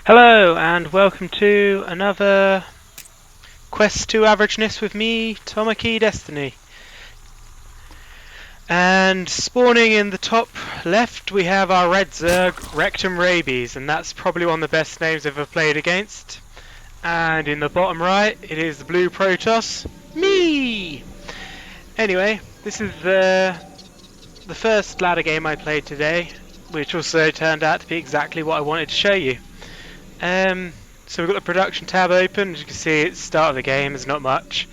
Hello and welcome to another Quest to Averageness with me, Tomaki Destiny. And spawning in the top left we have our red Zerg, Rectum Rabies, and that's probably one of the best names I've ever played against. And in the bottom right it is the blue Protoss, me! Anyway, this is the first ladder game I played today, which also turned out to be exactly what I wanted to show you. So we've got the production tab open. As you can see, it's the start of the game, there's not much.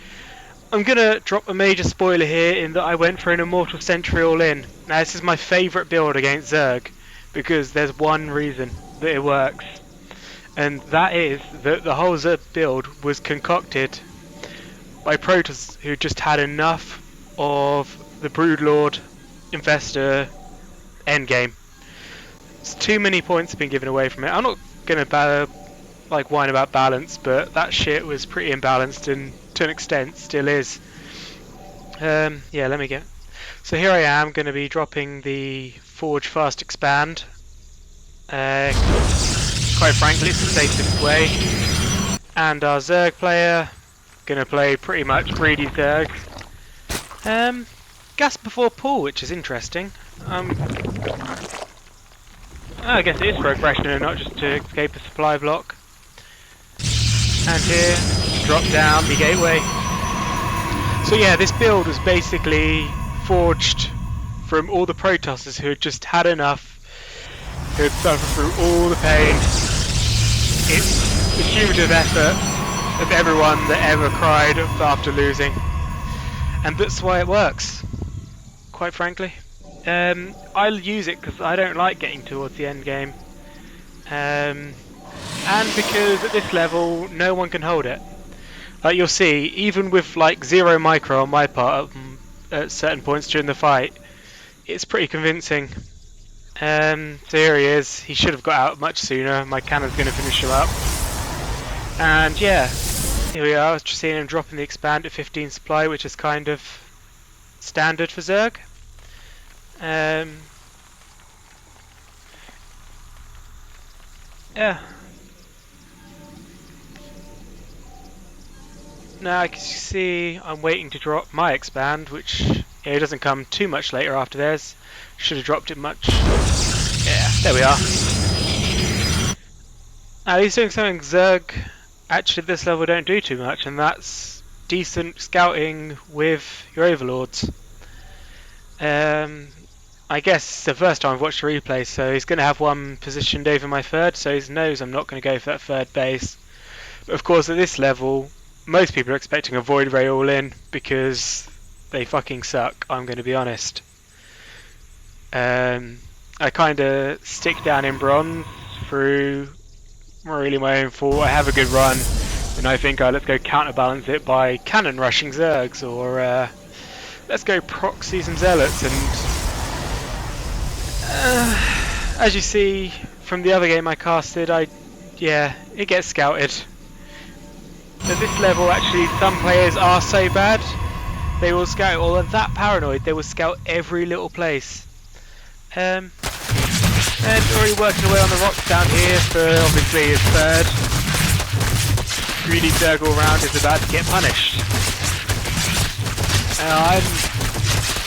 I'm gonna drop a major spoiler here in that I went for an Immortal sentry all in. Now this is my favourite build against Zerg, because there's one reason that it works. And that is that the whole Zerg build was concocted by Protoss who just had enough of the Broodlord Infestor endgame. It's too many points have been given away from it. I'm not gonna whine about balance, but that shit was pretty imbalanced and to an extent still is. Yeah, let me get. So here I am going to be dropping the Forge Fast Expand. Quite frankly, it's the safest way. And our Zerg player going to play pretty much greedy Zerg. Gas before pull, which is interesting. I guess it is for aggression and not just to escape a supply block. And here, drop down the gateway. So yeah, this build was basically forged from all the Protosses who had just had enough, who had suffered through all the pain. It's the cumulative effort of everyone that ever cried after losing. And that's why it works, quite frankly. I'll use it because I don't like getting towards the end game. And because at this level no one can hold it. Like you'll see, even with like 0 micro on my part at certain points during the fight, it's pretty convincing. So here he is. He should have got out much sooner. My cannon's going to finish him up. And yeah, here we are, just seeing him dropping the expand at 15 supply, which is kind of standard for Zerg. Yeah. Now, as you see, I'm waiting to drop my expand, which it doesn't come too much later after theirs. Should have dropped it much. Yeah, there we are. Now, he's doing something Zerg actually at this level don't do too much, and that's decent scouting with your overlords. I guess it's the first time I've watched a replay, so he's going to have one positioned over my third, so he knows I'm not going to go for that third base. But of course, at this level, most people are expecting a Void Ray all in because they fucking suck, I'm going to be honest. I kind of stick down in bronze through really my own fault. I have a good run, and I think let's go counterbalance it by cannon rushing Zergs, or let's go proxy some Zealots. And as you see from the other game I casted, yeah, it gets scouted. At this level, actually, some players are so bad, they will scout, or they're that paranoid, they will scout every little place. And already working away on the rocks down here for, obviously, his third. Greedy Zerg all round is about to get punished. I'm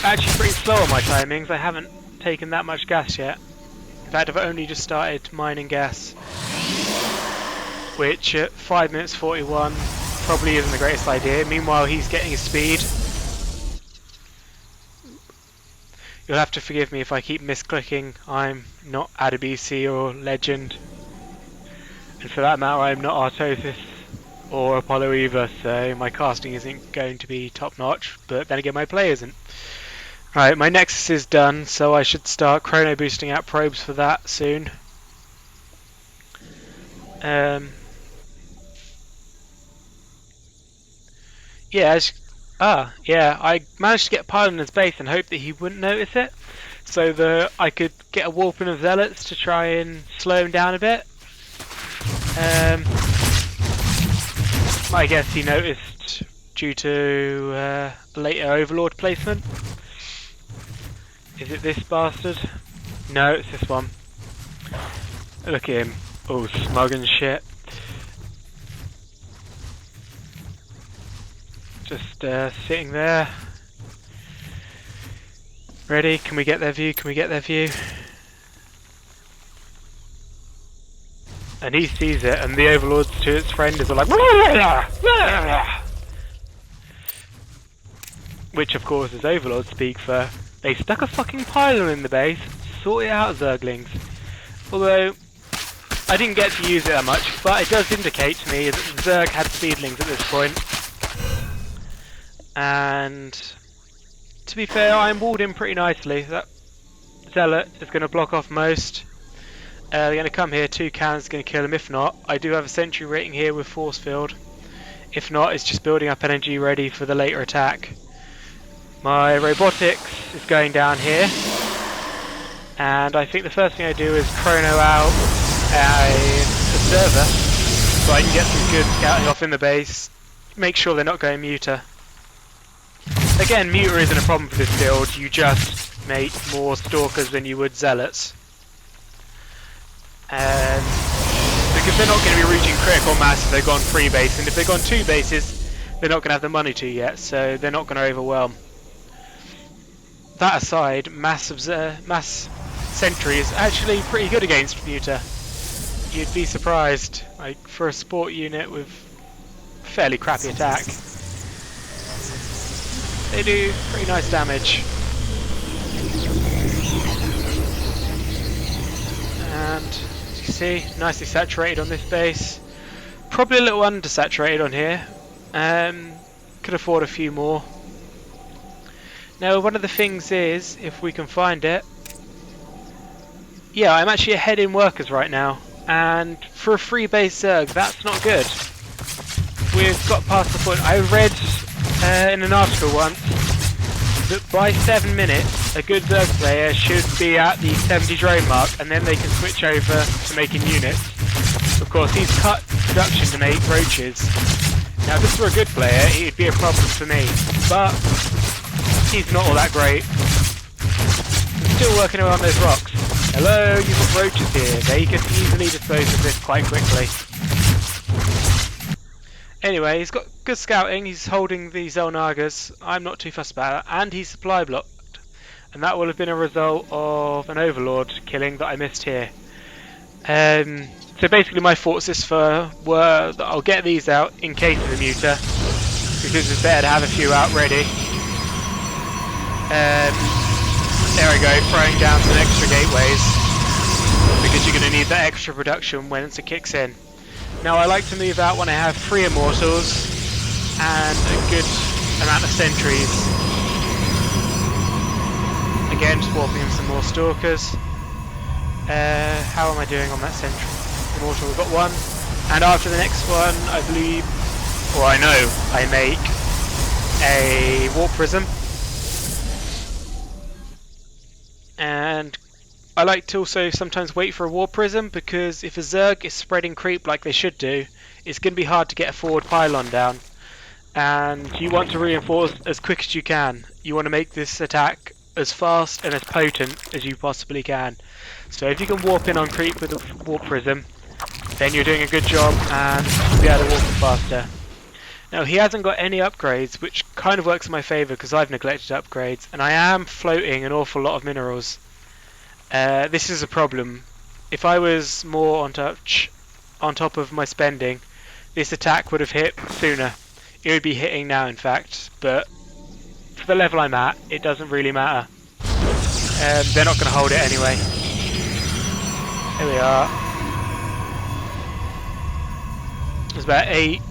actually pretty slow on my timings, I haven't taken that much gas yet. In fact, I've only just started mining gas, which at 5 minutes 41 probably isn't the greatest idea. Meanwhile, he's getting his speed. You'll have to forgive me if I keep misclicking. I'm not Adabisi or Legend, and for that matter I'm not Artosis or Apollo either, so my casting isn't going to be top notch, but then again my play isn't. Right, my Nexus is done, so I should start chrono boosting out probes for that soon. Yeah, I managed to get a pile in his base and hoped that he wouldn't notice it, so that I could get a warp in of Zealots to try and slow him down a bit. I guess he noticed due to later Overlord placement. Is it this bastard? No, it's this one. Look at him. Oh, smug and shit. Just sitting there. Ready? Can we get their view? Can we get their view? And he sees it, and the overlords to its friend is all like, which of course is overlord speak for, they stuck a fucking pylon in the base, sort it out, Zerglings. Although, I didn't get to use it that much, but it does indicate to me that Zerg had seedlings at this point. And to be fair, I'm walled in pretty nicely. That Zealot is going to block off most. They're going to come here, 2 cannons are going to kill him. If not, I do have a sentry rating here with force field. If not, it's just building up energy ready for the later attack. My robotics is going down here. And I think the first thing I do is chrono out a observer so I can get some good scouting off in the base. Make sure they're not going muta. Again, muta isn't a problem for this build, you just make more stalkers than you would zealots. Because they're not going to be reaching critical mass if they've gone 3 bases, and if they've gone 2 bases, they're not going to have the money to yet, so they're not going to overwhelm. That aside, mass sentry is actually pretty good against muta. You'd be surprised, like for a sport unit with fairly crappy attack. They do pretty nice damage. And as you see, nicely saturated on this base. Probably a little undersaturated on here. Could afford a few more. Now one of the things is, if we can find it, yeah, I'm actually ahead in workers right now, and for a 3 base Zerg, that's not good. We've got past the point. I read in an article once that by 7 minutes a good Zerg player should be at the 70 drone mark, and then they can switch over to making units. Of course, he's cut production to make roaches. Now if this were a good player, it'd be a problem for me, but he's not all that great. I'm still working around those rocks. Hello, you've got roaches here. They can easily dispose of this quite quickly. Anyway, he's got good scouting, he's holding the Zelnagas, I'm not too fussed about that, and he's supply blocked. And that will have been a result of an overlord killing that I missed here. So basically my thoughts were that I'll get these out in case of the muta, because it's better to have a few out ready. There we go, throwing down some extra gateways, because you're going to need that extra production once it kicks in. Now I like to move out when I have 3 Immortals and a good amount of sentries. Again, just warping in some more stalkers. How am I doing on that sentry? Immortal, we've got 1. And after the next one, I believe, or I know, I make a warp prism. And I like to also sometimes wait for a warp prism, because if a Zerg is spreading creep like they should do, it's going to be hard to get a forward pylon down. And you want to reinforce as quick as you can. You want to make this attack as fast and as potent as you possibly can. So if you can warp in on creep with a warp prism, then you're doing a good job and you'll be able to warp it faster. Now he hasn't got any upgrades, which kind of works in my favour because I've neglected upgrades, and I am floating an awful lot of minerals. This is a problem. If I was more on top of my spending, this attack would have hit sooner. It would be hitting now in fact, but for the level I'm at, it doesn't really matter. They're not going to hold it anyway. Here we are. There's about 8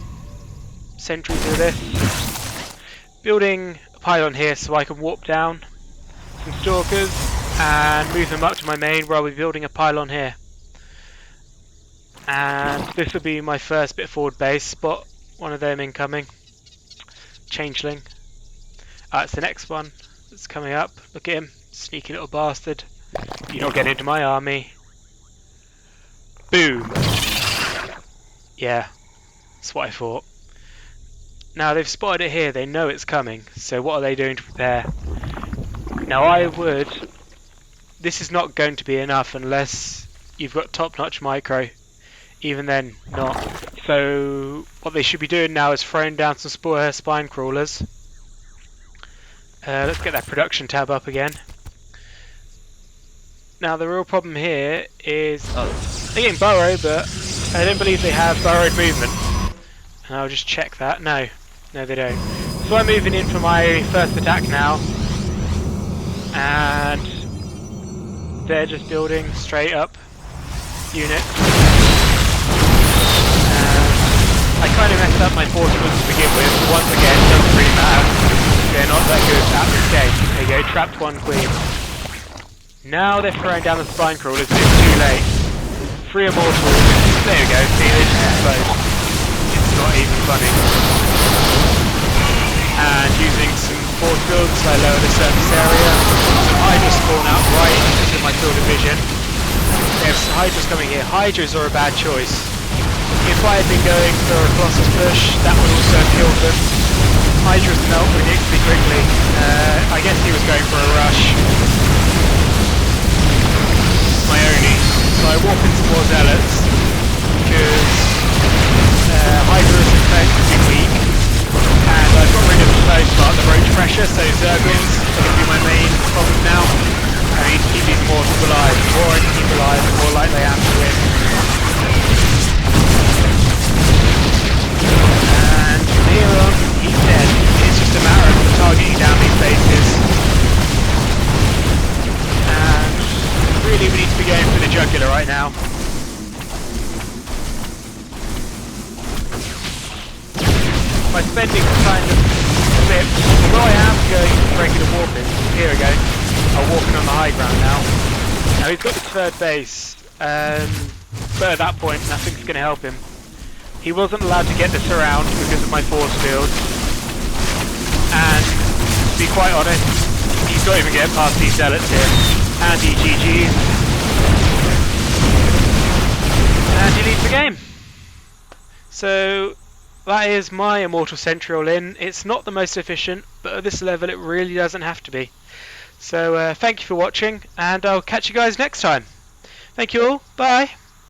sentries of this. Building a pylon here so I can warp down some stalkers and move them up to my main, where I'll be building a pylon here. And this will be my first bit forward base. Spot one of them incoming. Changeling. It's the next one that's coming up. Look at him, sneaky little bastard. You're not getting into my army. Boom. Yeah, that's what I thought. Now they've spotted it here, they know it's coming, so what are they doing to prepare? Now this is not going to be enough unless you've got top-notch micro. even then not. So what they should be doing now is throwing down some spine crawlers. Let's get that production tab up again. Now the real problem here is they're getting burrow, but I don't believe they have burrowed movement. And I'll just check that. No, they don't. So I'm moving in for my first attack now, and they're just building straight up units. I kind of messed up my force fields to begin with, but once again, it doesn't really matter. They're not that good at this game. There you go, trapped one queen. Now they're throwing down the spine crawlers, but it's too late. 3 Immortals. There we go, see, they just explode. It's not even funny. And using some force fields, I lower the surface area. Some Hydras spawn out right into my field of vision. There's Hydras coming here. Hydras are a bad choice. If I had been going for a Colossus push, that would also have killed them. Hydras melt ridiculously quickly. I guess he was going for a rush. My only. So I walk into more Zealots, because Hydras is relatively weak, and I've got rid of the close part, the roach pressure, so Zerglings are going to be my main problem now. I need to keep these Immortals alive. The more I can keep alive, the more likely I am to win. And from here on, he's dead. It's just a matter of targeting down these bases. And really we need to be going for the jugular right now. My spending's kind of flipped. Although I am going for regular warping. Here we go. I'm walking on the high ground now. Now he's got the 3rd base. But at that point, nothing's going to help him. He wasn't allowed to get this around because of my force field. And to be quite honest, he's not even getting past these zealots here. And he GG's. And he leads the game. So that is my Immortal Sentry all in. It's not the most efficient, but at this level it really doesn't have to be. So thank you for watching, and I'll catch you guys next time. Thank you all, bye!